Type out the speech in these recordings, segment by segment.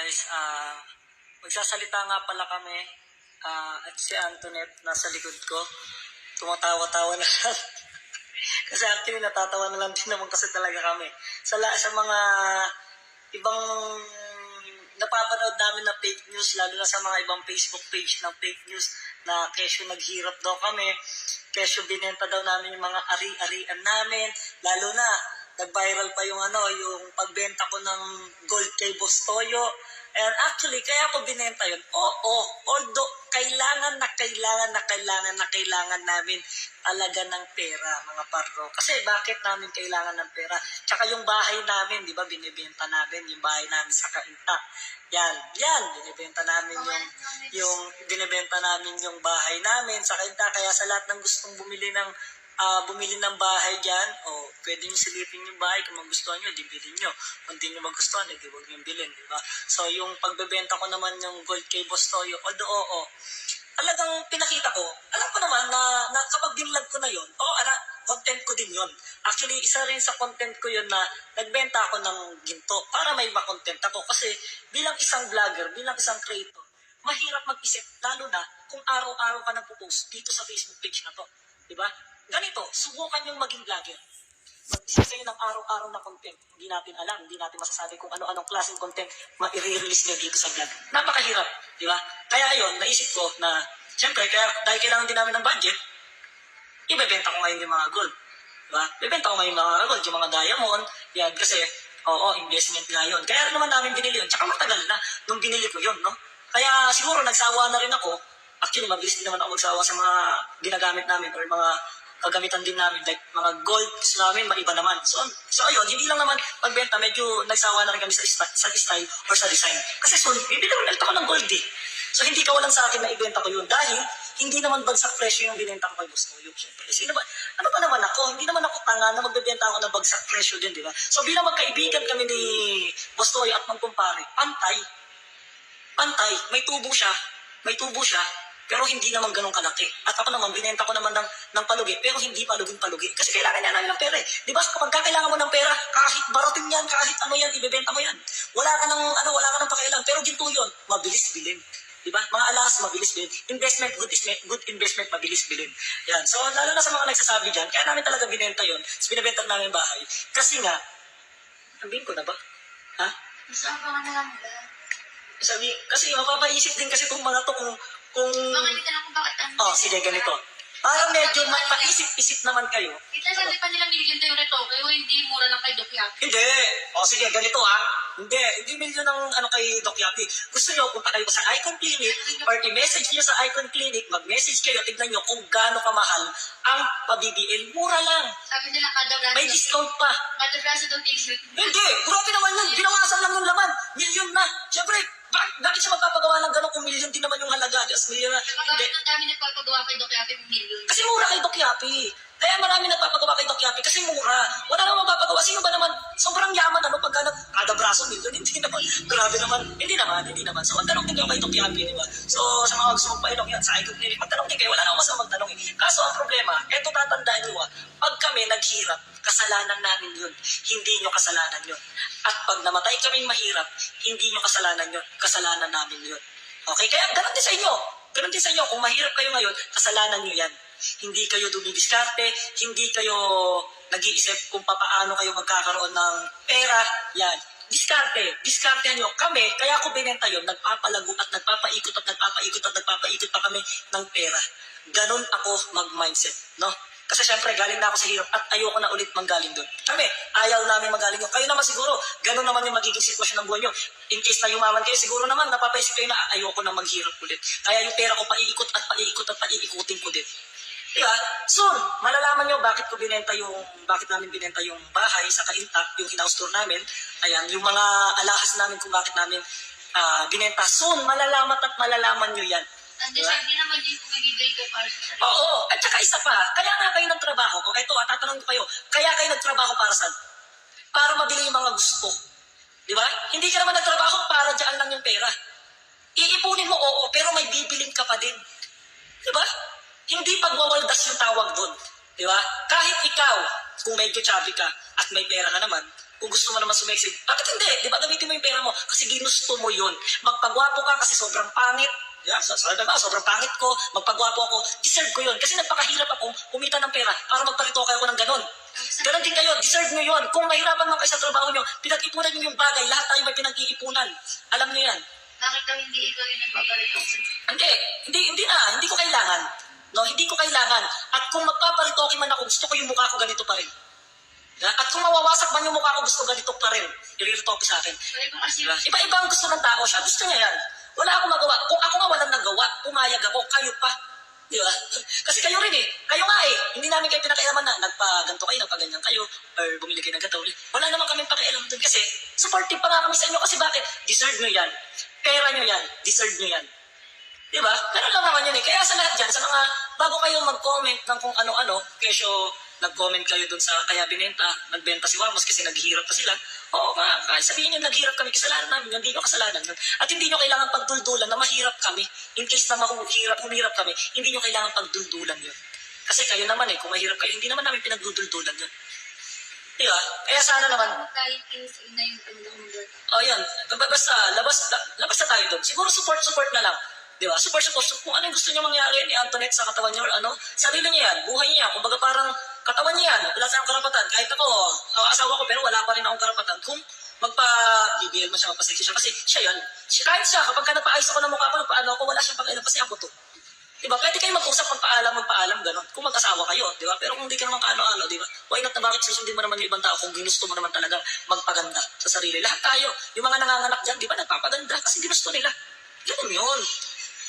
guys, magsasalita nga pala kami at si Antoinette nasa likod ko. Tumatawa-tawa na lang. Kasi actually natatawa na lang din naman kasi talaga kami. Sa mga ibang napapanood namin na fake news, lalo na sa mga ibang Facebook page ng fake news na kesyo naghirap daw kami, kesyo binenta daw namin yung mga ari-arian namin, lalo na nag-viral pa yung yung pagbenta ko ng gold kay Boss Toyo. And actually, kaya ako binenta yun. Oo, although kailangan namin talaga ng pera, mga parro. Kasi bakit namin kailangan ng pera? Tsaka yung bahay namin, di ba, binibenta namin yung bahay namin sa Kainta. Yan, binibenta namin binibenta namin yung bahay namin sa Kainta. Kaya sa lahat ng gustong bumili ng bahay dyan, pwede nyo silipin yung bahay. Kung magustuhan nyo, di bilhin nyo. Kung di nyo magustuhan, di huwag nyo bilhin, di ba? So, yung pagbebenta ko naman yung gold kay Boss Toyo, although, talagang pinakita ko, alam ko naman na kapag binlog ko na yun, content ko din yun. Actually, isa rin sa content ko yun na nagbenta ako ng ginto para may makontent ako. Kasi bilang isang vlogger, bilang isang creator, mahirap mag-isip, lalo na kung araw-araw ka nagpo-post dito sa Facebook page na to. Di ba? Ganito, subukan yung maging vlogger. Mag-isip kayo ng araw-araw na content. Hindi natin alam, hindi natin masasabi kung ano-anong klaseng content ma-i-release nyo dito sa vlog. Napakahirap, di ba? Kaya yun, naisip ko na, siyempre, dahil kailangan din namin ng budget, ibebenta ko ngayon yung mga gold. Di ba? Ibebenta ko ngayon yung mga gold, yung mga diamond, yan, kasi, investment nga yun. Kaya naman namin binili yun. Tsaka matagal na nung binili ko yun, no? Kaya siguro nagsawa na rin ako. Actually, mabilis din naman ako magsawa sa mga ginagamit namin or mga kagamitan din namin, like mga gold namin, maiba naman. So ayun, hindi lang naman magbenta, medyo nagsawa na rin kami sa style or sa design. Kasi bibili ko ng gold eh. So hindi ka walang sa akin na ibenta ko yun dahil hindi naman bagsak presyo yung binenta ko kay Boss Toyo. Siyempre, ano ba naman ako? Hindi naman ako tanga na magbebenta ako ng bagsak presyo din, di ba? So bilang magkaibigan kami ni Boss Toyo at magkumpare, pantay, may tubo siya, pero hindi naman ganun kalaki. At ako naman, binenta ko naman ng palugi, pero hindi palugi. Kasi kailangan niya namin ng pera eh. Di ba, kapag kailangan mo ng pera, kahit barating yan, kahit ano yan, ibebenta mo yan. Wala ka ng pakialam. Pero ginto yun, mabilis bilhin. Di ba? Mga alas, mabilis bilhin. Investment, good investment, mabilis bilhin. Yan. So, lalo na sa mga nagsasabi dyan, kaya namin talaga binenta yun. So, binibenta namin bahay. Kasi nga, sabihin ko na ba? Ha? Saan ka na lang ba? Kasi mapapaisip din kasi itong mga to kung Bakit dito lang kung bakit sige, ganito. Parang medyo paisip-isip naman kayo. Kita sabi pa nila million tayo rito, kayo hindi mura lang kay Doc Yapi. Hindi. Sige, ganito Hindi milyon ng kay Doc Yapi. Gusto nyo, punta kayo sa Icon Clinic or i-message nyo sa Icon Clinic, mag-message kayo, tignan nyo kung gaano kamahal ang pa-BBL. Mura lang. Sabi nila kada braso. May discount pa. Kada braso daw t-shirt. Hindi. Grabe naman yun. Binawasan lang yung laman. Milyon na. Siyempre, bakit siya magpapagawa ng gano'n kung milyon din naman yung halaga? Just milyon na. Kapag ang dami nagpapagawa kay Doc Yapi, million. Kasi mura kay Doc Yapi. Kaya marami nagpapagawa kay Doc Yapi kasi mura. Wala namang magpapagawa. Sino ba naman? Sobrang yaman pagka kada braso milyon. Hindi naman. Grabe naman. Hindi naman. So magtanong din kayo kay Doc Yapi, di ba? So sa mga gusto magpailong yan, sa Icon Clinic, magtanong din kayo. Wala namang masama magtanong eh. Kaso ang problema, eto tatandaan nyo pag kami naghirap, kasalanan namin yun. Hindi nyo kasalanan yun. At pag namatay kaming mahirap, hindi nyo kasalanan yun. Kasalanan namin yun. Okay? Kaya ganun din sa inyo. Ganun din sa inyo. Kung mahirap kayo ngayon, kasalanan nyo yan. Hindi kayo dumidiskarte, hindi kayo nag-iisip kung paano kayo magkakaroon ng pera. Yan. Diskartehan nyo. Kami, kaya ako binenta yun, nagpapalago at nagpapaikot pa kami ng pera. Ganun ako mag-mindset. No? Kasi syempre, galing na ako sa hirap at ayoko na ulit manggaling doon. Kami, ayaw namin manggaling doon. Kayo naman siguro, ganun naman yung magiging sitwasyon ng buhay nyo. In case na yumaman kayo, siguro naman, napapaisip kayo na ayoko na maghirap ulit. Kaya yung pera ko paiikutin ko din. Diba? Soon, malalaman nyo bakit namin binenta yung bahay sa Kainta, yung in-house tour namin. Ayan, yung mga alahas namin kung bakit namin binenta. Soon, malalaman nyo yan. Diba? Hindi naman yung kumibigay ka para sa sarili. Oo, at saka isa pa, kaya nga kayo nagtrabaho. Ito, tatanong ko kayo, kaya kayo nagtrabaho para saan? Para mabili yung mga gusto. Di ba? Hindi ka naman nagtrabaho para dyan lang yung pera. Iipunin mo, pero may bibiling ka pa din. Di ba? Hindi pagwawaldas yung tawag doon. Di ba? Kahit ikaw, kung medyo chubby ka at may pera ka naman, Kung gusto mo naman sumeksi, bakit hindi? Di ba gamitin mo yung pera mo? Kasi ginusto mo yun. Magpagwapo ka kasi sobrang pangit. Yeah, sobrang pangit ko, magpagwapo ako, deserve ko yun. Kasi nagpakahirap ako kumita ng pera para magparitoke ako ng ganon. Ganon din kayo, deserve nyo yun. Kung mahirapan man kayo sa trabaho nyo, pinag-ipunan nyo yung bagay, lahat tayo may pinag-iipunan. Alam nyo yan. Bakit daw hindi ikaw yung nagpaparito? Hindi ko kailangan. No, hindi ko kailangan. At kung magpaparitoke man ako, gusto ko yung mukha ko ganito pa rin. At kung mawawasak man yung mukha ko, gusto ganito pa rin. I-retoke sa akin. Iba-iba ang gusto ng tao siya. Gusto niya yan. Wala akong magawa. Kung ako nga walang nagawa, pumayag ako, kayo pa. Di ba? Kasi kayo rin eh. Kayo nga eh. Hindi namin kayo pinakailaman na nagpa-ganto kayo, nagpa-ganyan kayo, or bumili kayo ng gato. Wala naman kami pakialam dun kasi supportive pa nga kami sa inyo. Kasi bakit? Deserve nyo yan. Pera nyo yan. Deserve nyo yan. Di ba? Ganun lang naman yun eh. Kaya sa lahat dyan, sa mga bago kayo mag-comment ng kung ano-ano, kesyo nag-comment kayo dun sa kaya binenta, nagbenta si Wamos kasi naghihirap pa sila. Oo nga, kahit sabihin nyo naghihirap kami, kasalanan namin, hindi nyo kasalanan yun. At hindi nyo kailangan pagduldulan na mahirap kami. In case na humihirap kami, hindi nyo kailangan pagduldulan yun. Kasi kayo naman eh, kung mahirap kayo, hindi naman namin pinagduduldulan yun. Di ba? Kaya sana naman, Kahit sa ina yung tandang mo. yun, basta, labas na tayo doon. Siguro support na lang. Di ba? Support. Kung ano yung gusto niya mangyari ni Antoinette sa katawan niya or ano, sarili niya yan, buhay niya. Kumbaga parang katawan niya yan, wala siyang karapatan. Kahit ako, asawa ko, pero wala pa rin akong karapatan. Kung magpa-BBL mo siya, magpa-sexy siya, kasi siya yan. Kahit siya, kapag ka nagpa-ayos ako ng mukha ko, nagpa-ano ako, wala siyang pag-ilan, kasi ako to. Diba? Pwede kayo mag-usap, magpaalam, gano'n. Kung mag-asawa kayo, di ba? Pero kung hindi ka naman kaano-ano, di ba? Why not na bakit susundin mo naman yung ibang tao kung ginusto mo naman talaga magpaganda sa sarili? Lahat tayo, yung mga nanganganak dyan, di ba, nagpapaganda kasi ginusto nila. Ganun yun.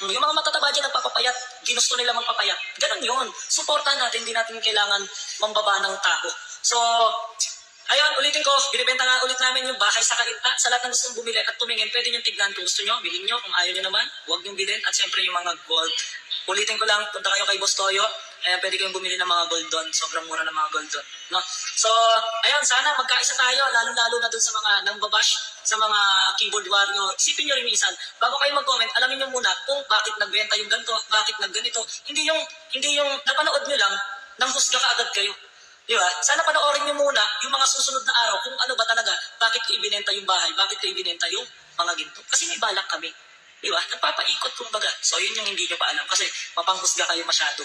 Yung mga matataba dyan nagpapapayat, ginusto nila magpapayat. Ganun yun. Suportahan natin, hindi natin kailangan mambaba ng tao. So, ayun, ulitin ko, binibenta nga ulit namin yung bahay sa Kainta. Sa lahat ng gustong bumili at tumingin, pwede nyo tignan kung gusto nyo, bilhin nyo. Kung ayaw nyo naman, huwag nyo bilhin. At syempre yung mga gold. Ulitin ko lang, punta kayo kay Boss Toyo. Ayan, pwede kayong bumili ng mga gold doon. Sobrang mura ng mga gold doon. No? So, ayun, sana magkaisa tayo, lalo-lalo na doon sa mga nangbabash, sa mga keyboard warrior. Isipin nyo rin minsan, bago kayo mag-comment, alamin nyo muna kung bakit nagbenta yung ganito, bakit nagganito. Hindi yung napanood nyo lang, nang husga ka agad kayo. Di ba? Sana panoorin nyo muna yung mga susunod na araw kung ano ba talaga, bakit ko ibinenta yung bahay, bakit ko ibinenta yung mga ginto. Kasi may balak kami. Di ba? Nagpapaikot kumbaga. So, yun yung hindi nyo pa alam kasi mapanghusga kayo masyado.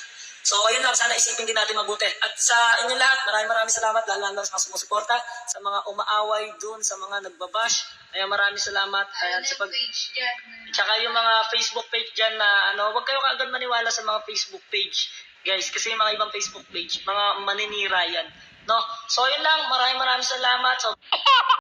So, ayun lang. Sana isipin din natin mabuti. At sa inyo lahat, maraming salamat. Lalo sa mga sumusuporta, sa mga umaaway dun, sa mga nagbabash. Ayan, maraming salamat. Ayan, sa page dyan. Tsaka yung mga Facebook page dyan na, huwag kayo kaagad maniwala sa mga Facebook page. Guys, kasi yung mga ibang Facebook page, mga maninira yan. No? So, yun lang. Maraming salamat. So,